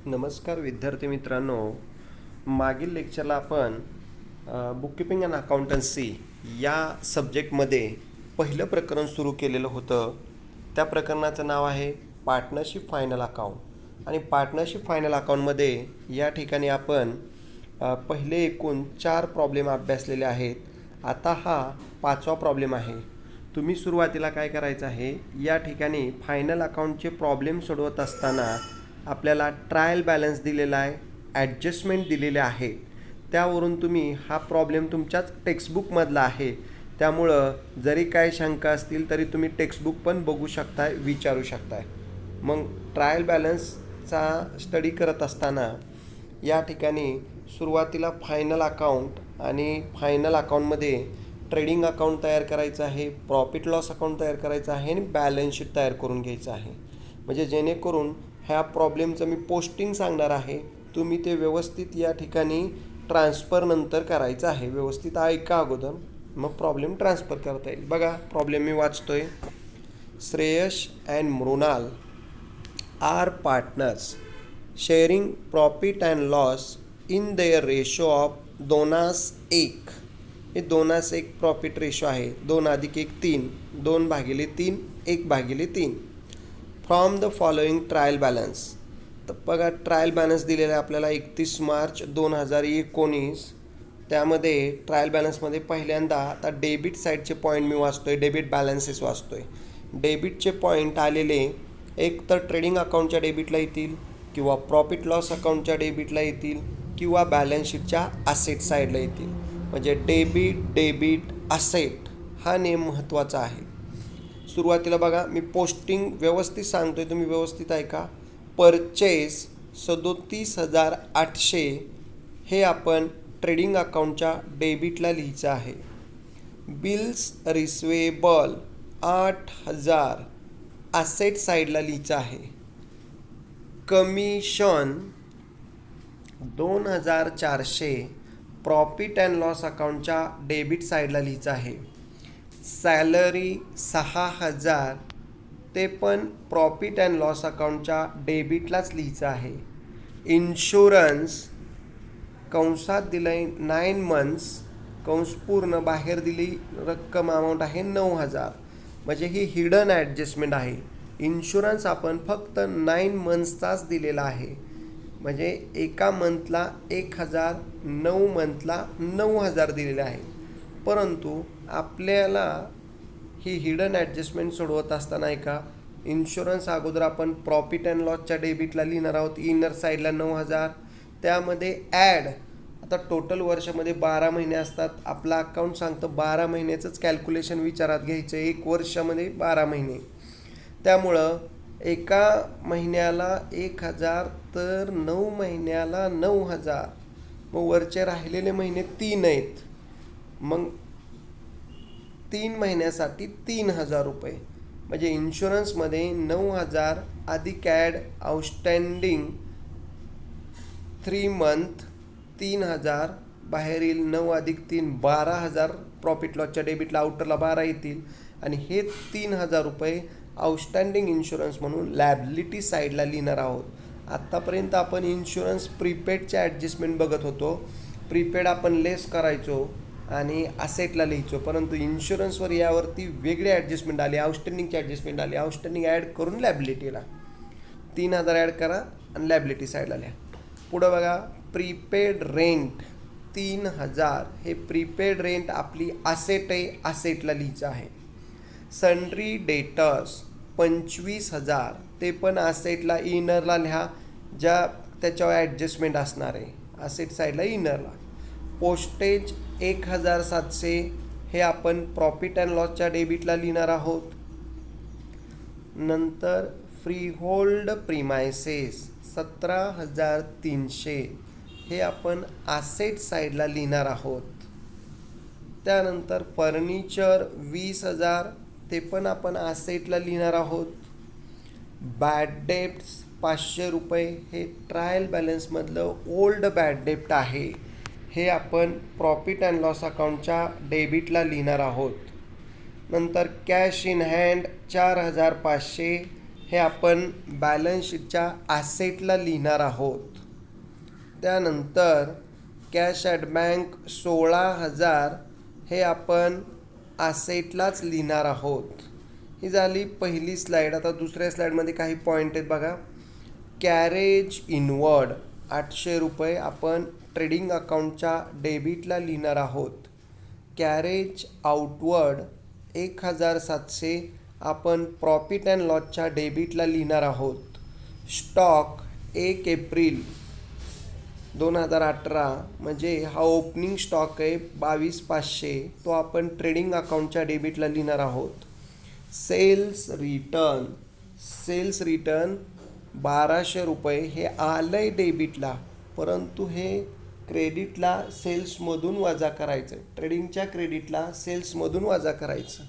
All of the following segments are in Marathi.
नमस्कार विद्यार्थी मित्रांनो. मागील लेक्चरला आपण बुककीपिंग अँड अकाउंटन्सी या सब्जेक्टमध्ये पहिलं प्रकरण सुरू केलेलं होतं. त्या प्रकरणाचं नाव आहे पार्टनरशिप फायनल अकाउंट. आणि पार्टनरशिप फायनल अकाउंटमध्ये या ठिकाणी आपण पहिले एकूण 4 प्रॉब्लेम अभ्यासलेले आहेत. आता हा 5वा प्रॉब्लेम आहे. तुम्ही सुरुवातीला काय करायचं आहे, या ठिकाणी फायनल अकाउंटचे प्रॉब्लेम सोडवत असताना आपल्याला ट्रायल बॅलन्स दिलेला आहे, ॲडजस्टमेंट दिलेले आहे. त्यावरून तुम्ही हा प्रॉब्लेम तुमच्याच टेक्स्टबुकमधला आहे. त्यामुळं जरी काय शंका असतील तरी तुम्ही टेक्स्टबुक पण बघू शकताय, विचारू शकताय. मग ट्रायल बॅलन्सचा स्टडी करत असताना या ठिकाणी सुरुवातीला फायनल अकाउंट आणि फायनल अकाउंटमध्ये ट्रेडिंग अकाउंट तयार करायचं आहे, प्रॉफिट लॉस अकाउंट तयार करायचं आहे आणि बॅलन्स शीट तयार करून घ्यायचं आहे. म्हणजे जेणेकरून ह्या प्रॉब्लेमचं मी पोस्टिंग सांगणार आहे, तुम्ही ते व्यवस्थित या ठिकाणी ट्रान्सफर नंतर करायचं आहे. व्यवस्थित ऐका अगोदर, मग प्रॉब्लेम ट्रान्सफर करता येईल. बघा प्रॉब्लेम मी वाचतोय. Shreyash and Mrunal are partners sharing profit and loss in their ratio of 2:1. हे 2:1 प्रॉफिट रेशो आहे. 2 + 1 3, 2/3, 1/3. From the following trial balance. तर बघा ट्रायल बॅलन्स दिलेला आहे आपल्याला 31 मार्च 2019. त्यामध्ये ट्रायल बॅलन्समध्ये पहिल्यांदा आता डेबिट साईडचे पॉईंट मी वाचतोय, डेबिट बॅलन्सेस वाचतोय. डेबिटचे पॉईंट आलेले एक तर ट्रेडिंग अकाउंटच्या डेबिटला येतील, किंवा प्रॉफिट लॉस अकाउंटच्या डेबिटला येतील, किंवा बॅलन्स शीटच्या असेट साईडला येतील. म्हणजे डेबिट असेट हा नेम महत्त्वाचा आहे. सुरुवातीला बघा मी पोस्टिंग व्यवस्थित सांगतोय, तुम्ही व्यवस्थित ऐका. परचेस 37,800 हे आपण ट्रेडिंग अकाउंटच्या डेबिटला लिहायचं आहे. बिल्स रिसिवेबल 8,000 असेट साईडला लिहायचं आहे. कमिशन 2,400 प्रॉफिट अँड लॉस अकाउंटच्या डेबिट साईडला लिहायचं आहे. सॅलरी 6,000 ते पण प्रॉफिट अँड लॉस अकाउंटच्या डेबिटलाच लिहायचं आहे. इन्शुरन्स कंसात दिलं आहे 9 months, कंस पूर्ण बाहेर दिली रक्कम अमाऊंट आहे 9,000. म्हणजे ही हिडन ॲडजस्टमेंट आहे. इन्शुरन्स आपण फक्त 9 monthsचाच दिलेला आहे. म्हणजे एका मंथला 1,000, 9 मंथला 9,000 दिलेले आहे. परंतु आपल्याला ही हिडन ॲडजस्टमेंट सोडवत असताना एका इन्शुरन्स अगोदर आपण प्रॉफिट अँड लॉसच्या डेबिटला लिहिणार आहोत. इनर साईडला 9,000. त्यामध्ये ॲड आता टोटल वर्षामध्ये 12 महिने असतात. आपला अकाउंट सांगतं 12 महिन्याचंच कॅल्क्युलेशन विचारात घ्यायचं. 1 वर्षामध्ये 12 महिने. त्यामुळं एका महिन्याला 1,000 तर 9 महिन्याला 9,000. मग वरचे राहिलेले महिने 3 आहेत. मग 3 महिन्यासाठी 3,000 रुपये. म्हणजे इन्शुरन्समध्ये 9,000 अधिक ॲड आउटस्टँडिंग 3 month 3,000 बाहेर येईल. 9 + 3 12,000 प्रॉफिट लॉसच्या डेबिटला आउटरला 12 येतील. आणि हे 3,000 रुपये आउटस्टँडिंग इन्शुरन्स म्हणून लॅबिलिटी साईडला लिहिणार आहोत. आत्तापर्यंत आपण इन्शुरन्स प्रीपेडचे ॲडजस्टमेंट बघत होतो. प्रीपेड आपण लेस करायचो आणि असेटला लिहायचो. परंतु इन्शुरन्सवर यावरती वेगळी ॲडजस्टमेंट आली, आउटस्टँडिंगची ॲडजस्टमेंट आली. आउटस्टँडिंग ॲड करून लॅबिलिटीला 3,000 ॲड करा आणि लॅबिलिटी साईडला लिहा. पुढं बघा प्रीपेड रेंट 3,000 हे प्रीपेड रेंट आपली असेट आहे, असेटला लिहायचं आहे. सन्ड्री डेटर्स 25,000 ते पण असेटला इनरला लिहा, ज्या त्याच्यावर ॲडजस्टमेंट असणार आहे. असेट साईडला इनरला. पोस्टेज 1,700 हे आपण प्रॉफिट अँड लॉसच्या डेबिटला लिहिणार आहोत. नंतर फ्रीहोल्ड प्रिमायसेस 17,300 हे आपण असेट साईडला लिहिणार आहोत. त्यानंतर फर्निचर 20,000 ते पण आपण असेटला लिहिणार आहोत. बॅड डेप्ट्स 500 रुपये हे ट्रायल बॅलन्समधलं ओल्ड बॅड डेप्ट आहे. हे आपण प्रॉफिट अँड लॉस अकाउंटच्या डेबिटला लिहिणार आहोत. नंतर कॅश इन हँड 4,500 हे आपण बॅलन्स शीटच्या ॲसेटला लिहिणार आहोत. त्यानंतर कॅश ॲट बँक 16,000 हे आपण ॲसेटलाच लिहिणार आहोत. ही झाली पहिली स्लाईड. आता दुसऱ्या स्लाईडमध्ये काही पॉईंट आहेत बघा. कॅरेज इनवर्ड 800 रुपये आपण ट्रेडिंग अकाउंटच्या डेबिटला लिहिणार आहोत. कॅरेज आउटवर्ड 1,700 आपण प्रॉफिट अँड लॉसच्या डेबिटला लिहिणार आहोत. स्टॉक 1 एप्रिल 2018 म्हणजे हा ओपनिंग स्टॉक आहे 22,500, तो आपण ट्रेडिंग अकाउंटच्या डेबिटला लिहिणार आहोत. सेल्स रिटर्न 1,200 रुपये हे आलं आहे डेबिटला, परंतु हे क्रेडिटला सेल्समधून वजा करायचं. ट्रेडिंगच्या क्रेडिटला सेल्समधून वजा करायचं.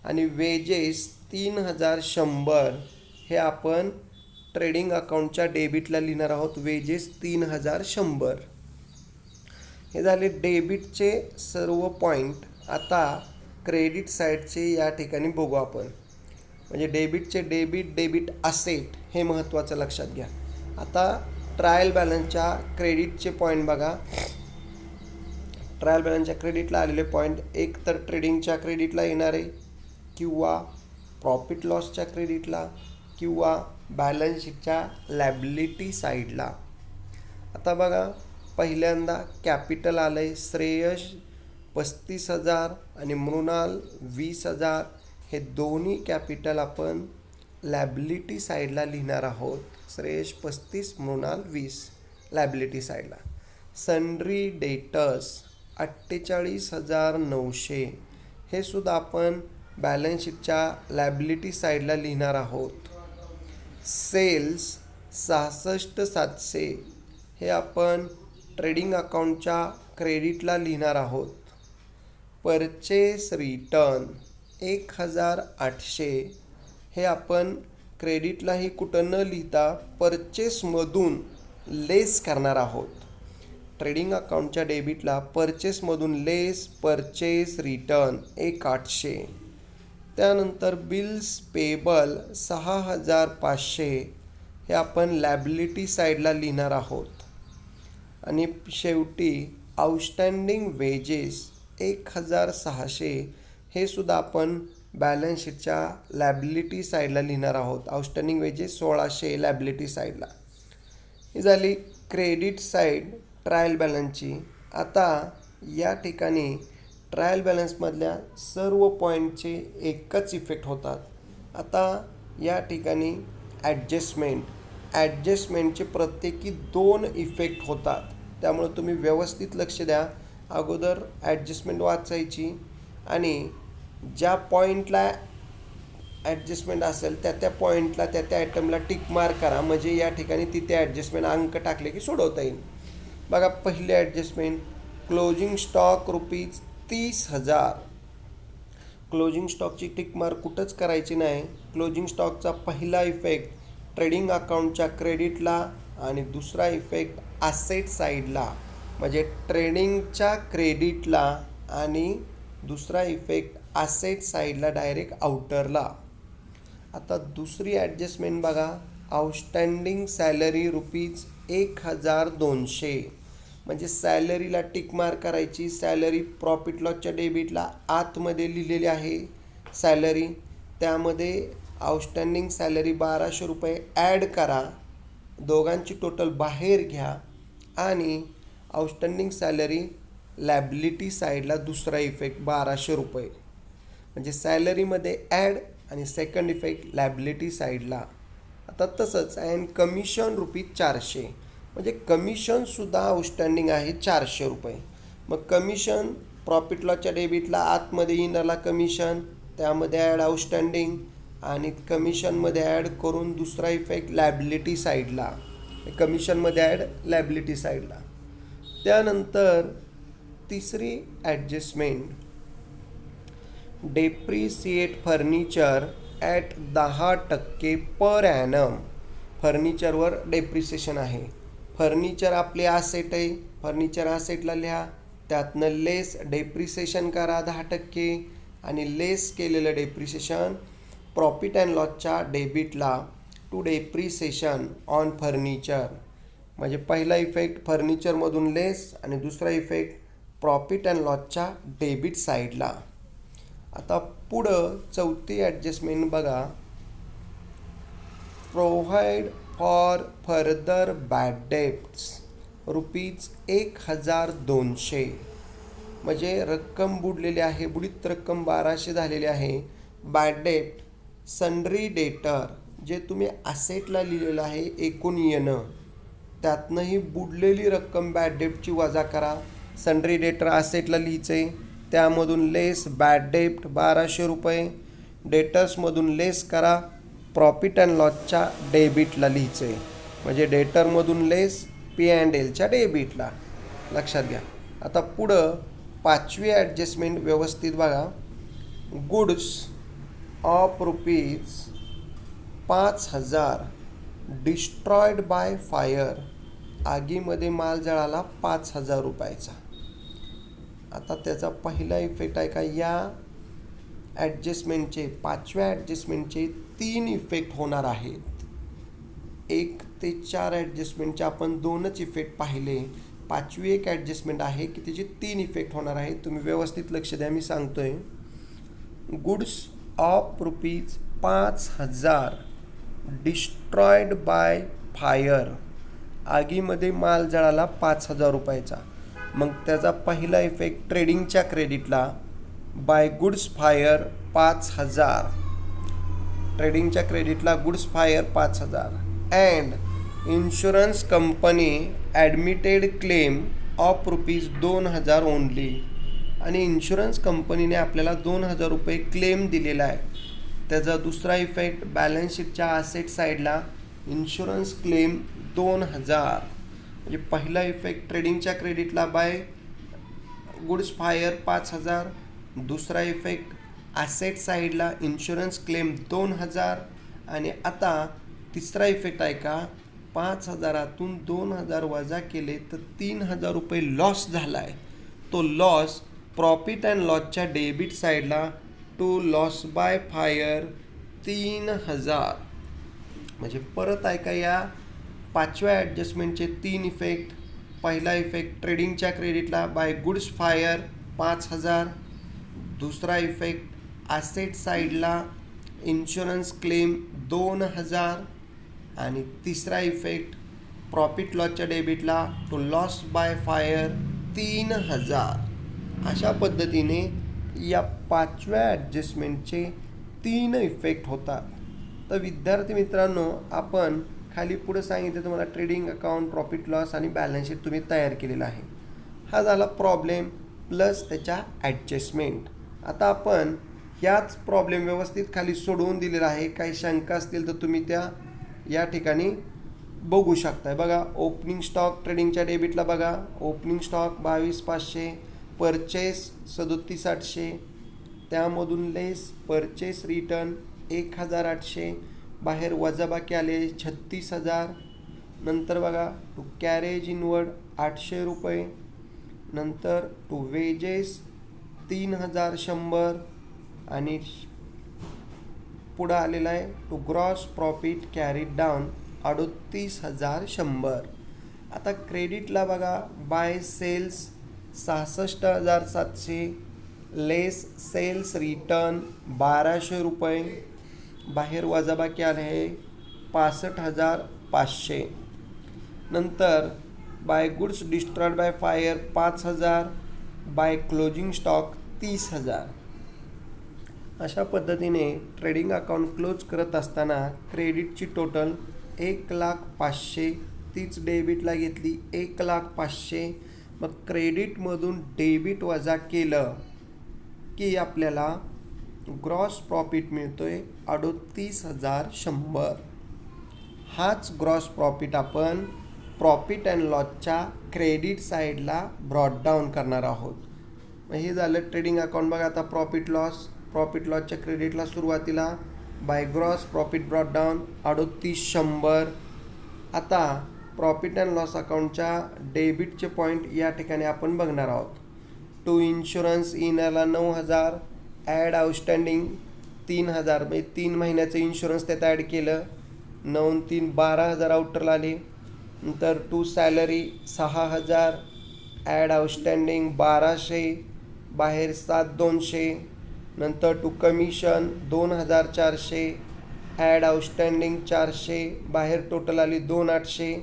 आणि वेजेस 3,100 हे आपण ट्रेडिंग अकाउंटच्या डेबिटला लिहिणार आहोत. वेजेस 3,100 हे झाले डेबिटचे सर्व पॉईंट. आता क्रेडिट साईडचे या ठिकाणी बघू आपण. म्हणजे डेबिट असेट हे महत्त्वाचं लक्षात घ्या. आता ट्रायल बॅलन्सच्या क्रेडिटचे पॉईंट बघा. ट्रायल बॅलन्सच्या क्रेडिटला आलेले पॉईंट एक तर ट्रेडिंगच्या क्रेडिटला येणारे, किंवा प्रॉफिट लॉसच्या क्रेडिटला, किंवा बॅलन्स शीटच्या लॅबिलिटी साईडला. आता बघा, पहिल्यांदा कॅपिटल आलं आहे. श्रेयश 35,000 आणि मृणाल 20,000 हे दोन्ही कॅपिटल आपण लॅबिलिटी साईडला लिहिणार आहोत. श्रेयश 35, मृणाल 20 लॅबिलिटी साईडला. सन्ड्री डेटर्स 48,900 हे सुद्धा आपण बॅलन्स शीटच्या लॅबिलिटी साईडला लिहिणार आहोत. सेल्स 66,700 हे आपण ट्रेडिंग अकाउंटच्या क्रेडिटला लिहिणार आहोत. परचेस रिटर्न 1,800 हे आपण क्रेडिटलाही कुठं न लिहिता परचेसमधून लेस करणार आहोत. ट्रेडिंग अकाउंटच्या डेबिटला परचेसमधून लेस परचेस रिटर्न 1,800. त्यानंतर बिल्स पेबल 6,500 हे आपण लॅबिलिटी साईडला लिहिणार आहोत. आणि शेवटी आउटस्टँडिंग वेजेस 1,600 हे सुद्धा आपण बॅलन्स शीटच्या लॅबिलिटी साईडला लिहिणार आहोत. आउटस्टँडिंग वेजेस 1,600 लॅबिलिटी साईडला. ही झाली क्रेडिट साईड ट्रायल बॅलन्सची. आता या ठिकाणी ट्रायल बॅलन्समधल्या सर्व पॉईंटचे एकच इफेक्ट होतात. आता या ठिकाणी ॲडजस्टमेंटचे प्रत्येकी 2 इफेक्ट होतात. त्यामुळे तुम्ही व्यवस्थित लक्ष द्या. अगोदर ॲडजस्टमेंट वाचायची आणि ज्या पॉईंटला ॲडजस्टमेंट असेल त्या पॉईंटला त्या आयटमला टिक मार्क करा. म्हणजे या ठिकाणी तिथे ॲडजस्टमेंट अंक टाकले की सोडवता येईल. बघा, पहिली ॲडजस्टमेंट क्लोजिंग स्टॉक ₹30,000. क्लोजिंग स्टॉकची टिक मार्क कुठंच करायची नाही. क्लोजिंग स्टॉकचा पहिला इफेक्ट ट्रेडिंग अकाउंटच्या क्रेडिटला आणि दुसरा इफेक्ट ॲसेट साईडला म्हणजे ट्रेडिंगच्या क्रेडिटला आणि दुसरा इफेक्ट ॲसेट साईडला डायरेक्ट आउटरला. आता दुसरी ॲडजस्टमेंट बघा. आउटस्टँडिंग सॅलरी ₹1,200 म्हणजे सॅलरीला टिक मार्क करायची. सॅलरी प्रॉफिट लॉसच्या डेबिटला आतमध्ये लिहिलेली आहे सॅलरी. त्यामध्ये आउटस्टँडिंग सॅलरी 1,200 रुपये ॲड करा. दोघांची टोटल बाहेर घ्या आणि आउटस्टँडिंग सॅलरी लॅबिलिटी साईडला दुसरा इफेक्ट 1,200 रुपये म्हणजे सॅलरीमध्ये ॲड आणि सेकंड इफेक्ट लॅबिलिटी साईडला. आता तसंच अँड कमिशन ₹400 म्हणजे कमिशनसुद्धा आउटस्टँडिंग आहे 400 रुपये. मग कमिशन प्रॉफिट लॉसच्या डेबिटला आतमध्ये येणारा कमिशन, त्यामध्ये ॲड आउटस्टँडिंग आणि कमिशनमध्ये ॲड करून दुसरा इफेक्ट लॅबिलिटी साईडला. कमिशनमध्ये ॲड लॅबिलिटी साईडला. त्यानंतर तिसरी adjustment depreciate furniture at 10% per annum. फर्निचरवर डेप्रिसिएशन आहे. फर्निचर आपले ॲसेट आहे. फर्निचर ॲसेटला लिहा. त्यातनं लेस डेप्रिसिएशन करा 10% आणि लेस केलेलं डेप्रिसिएशन प्रॉफिट अँड लॉसच्या डेबिटला टू डेप्रिसिएशन ऑन फर्निचर. म्हणजे पहिला इफेक्ट फर्निचरमधून लेस आणि दुसरा इफेक्ट प्रॉफिट अँड लॉसच्या डेबिट साईडला. आता पुढं चौथी ॲडजस्टमेंट बघा. Provide for further bad debts ₹1200. म्हणजे रक्कम बुडलेली आहे, बुडीत रक्कम 1200 झालेली आहे. बॅड डेब्ट सन्ड्री डेटर, जे तुम्ही ॲसेटला लिहिलेलं आहे एकूण येणं, त्यातनंही बुडलेली रक्कम बॅड डेब्टची वजा करा. सन्ड्री डेटर ॲसेटला लिहायचे, त्यामधून लेस बॅड डेब्ट ₹1200. डेटर्समधून लेस करा प्रॉफिट अँड लॉसच्या डेबिटला लिहायचे. म्हणजे डेटरमधून लेस P&Lच्या डेबिटला. लक्षात घ्या. आता पुढं पाचवी ॲडजस्टमेंट व्यवस्थित बघा. Goods of ₹5000 destroyed by fire. आगीमध्ये माल जळाला ₹5000. आता त्याचा पहिला इफेक्ट आहे का, या ॲडजस्टमेंटचे पाचव्या ॲडजस्टमेंटचे 3 इफेक्ट होणार आहेत. 1 ते 4 ॲडजस्टमेंटचे आपण 2च इफेक्ट पाहिले. पाचवी एक ॲडजस्टमेंट आहे की त्याचे 3 इफेक्ट होणार आहेत. तुम्ही व्यवस्थित लक्ष द्या, मी सांगतोय. Goods of ₹5000 destroyed by fire. आगीमध्ये माल जळाला ₹5000. मग त्याचा पहिला इफेक्ट ट्रेडिंगच्या क्रेडिटला बाय गुड्स फायर 5000. ट्रेडिंगच्या क्रेडिटला goods fire 5000. And insurance company admitted claim of ₹2000 only. आणि इन्शुरन्स कंपनीने आपल्याला ₹2000 क्लेम दिलेला आहे. त्याचा दुसरा इफेक्ट बॅलन्स शीटच्या ॲसेट साईडला इन्शुरन्स क्लेम 2000. म्हणजे पहिला इफेक्ट ट्रेडिंगच्या क्रेडिटला बाय गुड्स फायर 5000. दुसरा इफेक्ट ॲसेट साईडला इन्शुरन्स क्लेम 2000. आणि आता तिसरा इफेक्ट आहे का, 5000तून 2000 वजा केले तर ₹3000 लॉस झाला आहे. तो लॉस प्रॉफिट अँड लॉसच्या डेबिट साईडला टू लॉस बाय फायर 3000. म्हणजे परत आहे का, या पाचव्या ॲडजस्टमेंटचे 3 इफेक्ट. पहिला इफेक्ट ट्रेडिंगच्या क्रेडिटला बाय गुड्स फायर 5000. दुसरा इफेक्ट ॲसेट साईडला इन्शुरन्स क्लेम 2000. आणि तिसरा इफेक्ट प्रॉफिट लॉसच्या डेबिटला टू लॉस बाय फायर 3000. अशा पद्धतीने या पाचव्या ॲडजस्टमेंटचे 3 इफेक्ट होतात. तर विद्यार्थी मित्रांनो, आपण खाली पुढे सांगितलं तुम्हाला ट्रेडिंग अकाउंट, प्रॉफिट लॉस आणि बॅलन्स शीट तुम्ही तयार केलेला आहे. हा झाला प्रॉब्लेम प्लस त्याच्या ॲडजस्टमेंट. आता आपण ह्याच प्रॉब्लेम व्यवस्थित खाली सोडवून दिलेला आहे. काही शंका असतील तर तुम्ही त्या या ठिकाणी बघू शकताय. बघा, ओपनिंग स्टॉक ट्रेडिंगच्या डेबिटला बघा. Opening stock 22,500. परचेस 37,800. त्यामधून लेस परचेस रिटर्न 1,800. बाहेर वजाबाकी आले 36,000. नंतर बघा टू कॅरेज इनवर्ड ₹800. नंतर टू वेजेस 3,100. आणि पुढं आलेला आहे to gross profit carried down 38,100. आता क्रेडिटला बघा, by sales 66,700. Less sales return ₹1,200. बाहेर वजाबाकी आले आहे 65,500. नंतर by goods destroyed by fire 5,000. By closing stock 30,000. अशा पद्धतीने ट्रेडिंग अकाउंट क्लोज करत असताना क्रेडिटची टोटल 1,05,000. तीच डेबिटला घेतली 1,05,000. मग क्रेडिटमधून डेबिट वजा केलं की आपल्याला ग्रॉस प्रॉफिट मिळतोय 38,100. हाच ग्रॉस प्रॉफिट आपण प्रॉफिट अँड लॉसच्या क्रेडिट साईडला ब्रॉट डाऊन करणार आहोत. मग हे झालं ट्रेडिंग अकाउंट. बघा आता प्रॉफिट लॉसच्या क्रेडिटला सुरुवातीला by gross profit brought down 38,100. आता प्रॉफिट अँड लॉस अकाउंटच्या डेबिटचे पॉईंट या ठिकाणी आपण बघणार आहोत. टू इन्शुरन्स इनरला 9,000. Add outstanding 3,000. म्हणजे 3 महिन्याचं इन्शुरन्स त्यात ॲड केलं. 9 3 12,000 आउटरला आले. नंतर टू सॅलरी 6,000, ॲड आउटस्टँडिंग 1200, बाहेर 7,200. नंतर टू कमिशन 2,400, ॲड आउटस्टँडिंग 400, बाहेर टोटल आली 2,800.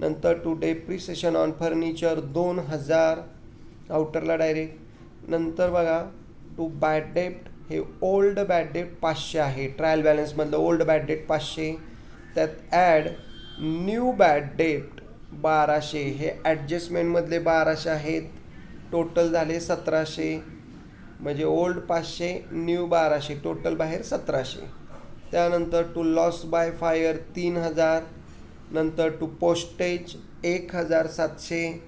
नंतर टू डेप्रिसिएशन ऑन फर्निचर 2,000 आउटरला डायरेक्ट. नंतर बघा टू बॅड डेप्ट, हे ओल्ड बॅड डेप्ट 500 आहे, ट्रायल बॅलन्समधलं ओल्ड बॅड डेप्ट 500. त्यात ॲड न्यू बॅड डेप्ट 1200, हे ॲडजस्टमेंटमधले 1200 आहेत, टोटल झाले 1700. म्हणजे ओल्ड 500, न्यू 1200, टोटल बाहेर 1700. त्यानंतर टू लॉस बाय फायर 3,000. नंतर टू पोस्टेज 1,700.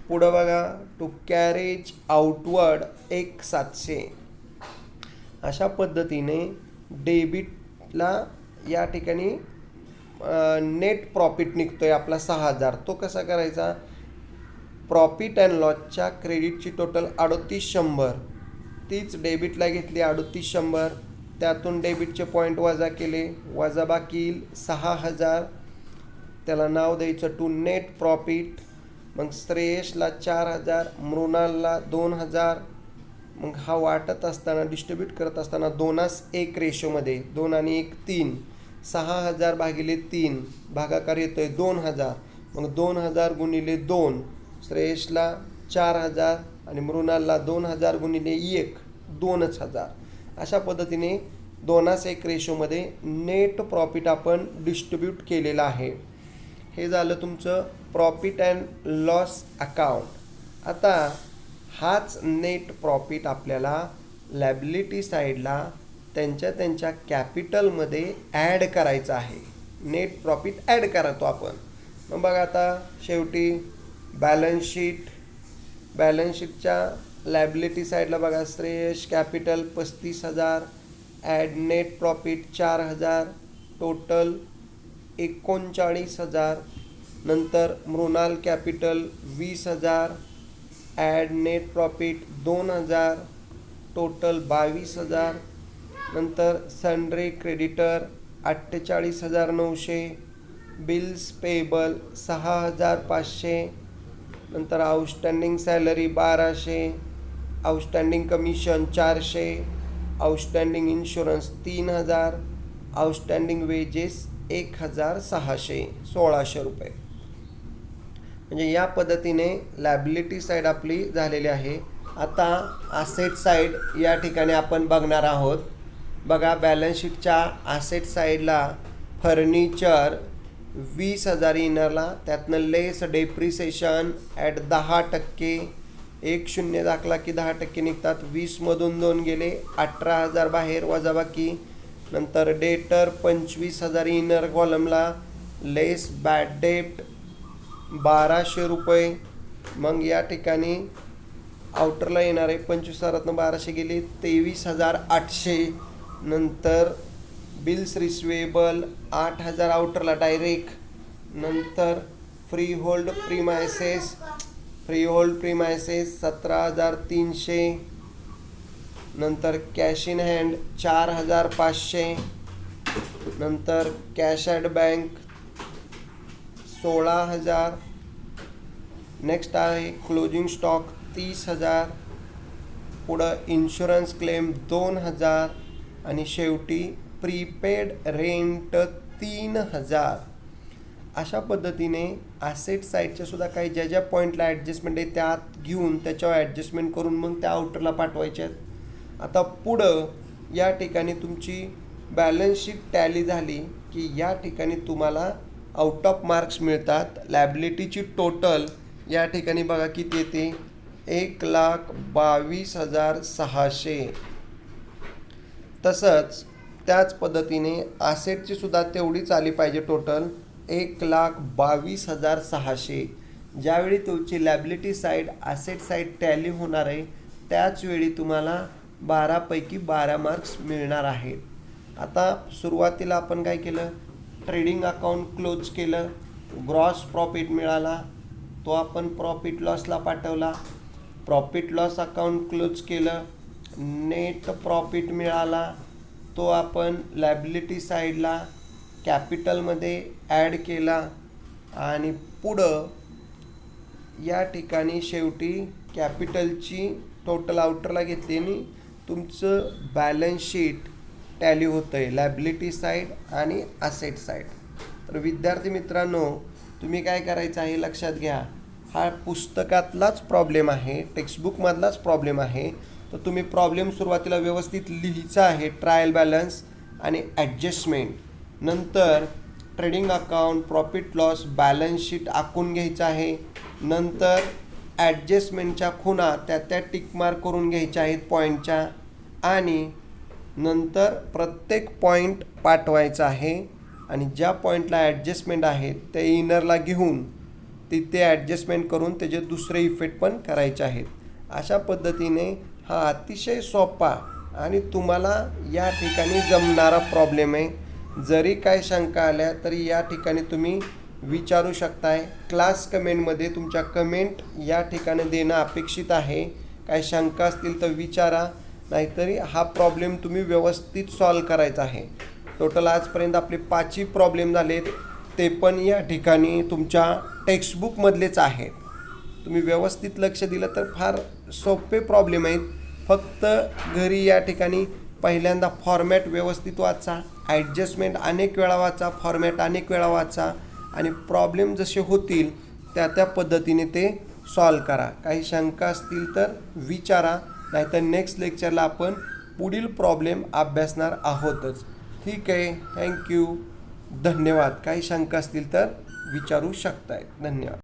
पुढं बघा टू कॅरेज आउटवर्ड 1,700. अशा पद्धतीने डेबिटला या ठिकाणी नेट प्रॉफिट निघतोय आपला 6,000. तो कसा करायचा? प्रॉफिट अँड लॉसच्या क्रेडिटची टोटल 3,800, तीच डेबिटला घेतली 3,800. त्यातून डेबिटचे पॉईंट वजा केले, वजा बाकी येईल 6,000. त्याला नाव द्यायचं टू नेट प्रॉफिट. मग श्रेयसला 4,000, मृणालला 2,000. मग हा वाटत असताना डिस्ट्रीब्यूट करत असताना 2:1 रेशोमध्ये, 2 आणि 1 3, 6,000 भागिले 3 भागाकार येतोय 2,000. मग 2,000 गुणिले 2, श्रेयसला 4,000 आणि मृणालला 2,000 गुणिले 1 2,000. अशा पद्धतीने 2:1 रेशोमध्ये नेट प्रॉफिट आपण डिस्ट्रीब्यूट केलेलं आहे. हे झालं तुमचं प्रॉफिट अँड लॉस अकाउंट. आता हाच नेट प्रॉफिट आपल्याला लॅबिलिटी साईडला त्यांच्या कॅपिटलमध्ये ॲड करायचं आहे. नेट प्रॉफिट ॲड करतो आपण. मग बघा आता शेवटी बॅलन्स शीटच्या लॅबिलिटी साईडला बघा Shreyas capital 35,000, add net profit 4,000, total 39,000. नंतर Mrinal capital 20,000, add net profit 2,000, total 22,000. नंतर सन्ड्री क्रेडिटर 48,900, बिल्स पेबल 6,500. नंतर outstanding salary 1,200, outstanding commission 400, outstanding insurance 3,000, outstanding wages 1,600, 1,600 रुपये. म्हणजे या पद्धतीने लॅबिलिटी साईड आपली झालेली आहे. आता आसेट साईड या ठिकाणी आपण बघणार आहोत. बघा बॅलन्स शीटच्या आसेट साईडला फर्निचर 20,000 इनरला, त्यातनं लेस डेप्रिसिएशन ॲट 10%, 1 दाखला की 10% निघतात. 20मधून 2 गेले, 18,000 बाहेर वजाबाकी. नंतर डेटर 25,000 इनर कॉलमला, लेस बॅड डेप्ट 1,200 रुपये. मग या ठिकाणी आउटरला येणार आहे 25,000 1200 गेले, 23,800. नंतर बिल्स रिसिवेबल 8,000 आउटरला डायरेक्ट. नंतर फ्री होल्ड प्रीमायसेस 17,300. नंतर कॅश इन हँड 4,500. नंतर कॅश ॲट बँक 16,000. नेक्स्ट आहे क्लोजिंग स्टॉक 30,000. पुढं इन्शुरन्स क्लेम 2,000 आणि शेवटी प्रीपेड रेंट 3,000. अशा पद्धतीने ॲसेट साईडच्या सुद्धा काही ज्या पॉईंटला ॲडजस्टमेंट आहे त्यात घेऊन त्याच्यावर ॲडजस्टमेंट करून मग त्या आउटरला पाठवायच्या आहेत. आता पुढं या ठिकाणी तुमची बॅलन्स शीट टॅली झाली की या ठिकाणी तुम्हाला आउट ऑफ मार्क्स मिळतात. लॅबिलिटीची टोटल या ठिकाणी बघा किती येते, 1,22,600. तसंच त्याच पद्धतीने आसेटची सुद्धा तेवढीच आली पाहिजे टोटल 1,22,600. ज्यावेळी तुमची liability side asset side tally होणार आहे त्याचवेळी तुम्हाला 12 पैकी 12 मार्क्स मिळणार आहेत. आता सुरुवातीला आपण काय केलं, ट्रेडिंग अकाउंट क्लोज केलं, ग्रॉस प्रॉफिट मिळाला तो आपण प्रॉफिट लॉसला पाठवला. प्रॉफिट लॉस अकाउंट क्लोज केलं, नेट प्रॉफिट मिळाला तो आपण लॅबिलिटी साईडला कॅपिटलमध्ये ॲड केला आणि पुढं या ठिकाणी शेवटी कॅपिटलची टोटल आउटरला घेतली आणि तुमचं बॅलन्स शीट टॅली होतं आहे लायबिलिटी साईड आणि असेट साईड. तर विद्यार्थी मित्रांनो, तुम्ही काय करायचं आहे लक्षात घ्या, हा पुस्तकातलाच प्रॉब्लेम आहे, टेक्स्टबुकमधलाच प्रॉब्लेम आहे. तर तुम्ही प्रॉब्लेम सुरुवातीला व्यवस्थित लिहायचा आहे, ट्रायल बॅलन्स आणि ॲडजस्टमेंट. नंतर trading account, profit loss, balance sheet आखून घ्यायचं आहे. नंतर ॲडजस्टमेंटच्या खुणा त्या टिकमार्क करून घ्यायच्या आहेत पॉईंटच्या आणि नंतर प्रत्येक पॉईंट पाठवायचा आहे आणि ज्या पॉईंटला ॲडजस्टमेंट आहे ते इनरला घेऊन तिथे ॲडजस्टमेंट करून त्याचे दुसरे इफेक्ट पण करायचे आहेत. अशा पद्धतीने हा अतिशय सोपा आणि तुम्हाला या ठिकाणी जमणारा प्रॉब्लेम आहे. जरी काय शंका आल्या तरी या ठिकाणी तुम्ही विचारू शकताय. क्लास कमेंटमध्ये तुमच्या कमेंट या ठिकाणी देणं अपेक्षित आहे. काय शंका असतील तर विचारा, नाहीतरी हा प्रॉब्लेम तुम्ही व्यवस्थित सॉल्व करायचा आहे. टोटल आजपर्यंत आपले 5 प्रॉब्लेम झालेत, ते पण या ठिकाणी तुमच्या टेक्स्टबुकमधलेच आहेत. तुम्ही व्यवस्थित लक्ष दिलं तर फार सोपे प्रॉब्लेम आहेत. फक्त घरी या ठिकाणी पहिल्यांदा फॉर्मॅट व्यवस्थित वाचा, ॲडजस्टमेंट अनेक वेळा वाचा, फॉर्मॅट अनेक वेळा वाचा आणि प्रॉब्लेम जसे होतील त्या पद्धतीने ते सॉल्व करा. काही शंका असतील तर विचारा, नाहीतर नेक्स्ट लेक्चरला आपण पुढील प्रॉब्लेम अभ्यासणार आहोतच. ठीक आहे, थँक्यू, धन्यवाद. काही शंका असतील तर विचारू शकताय. धन्यवाद.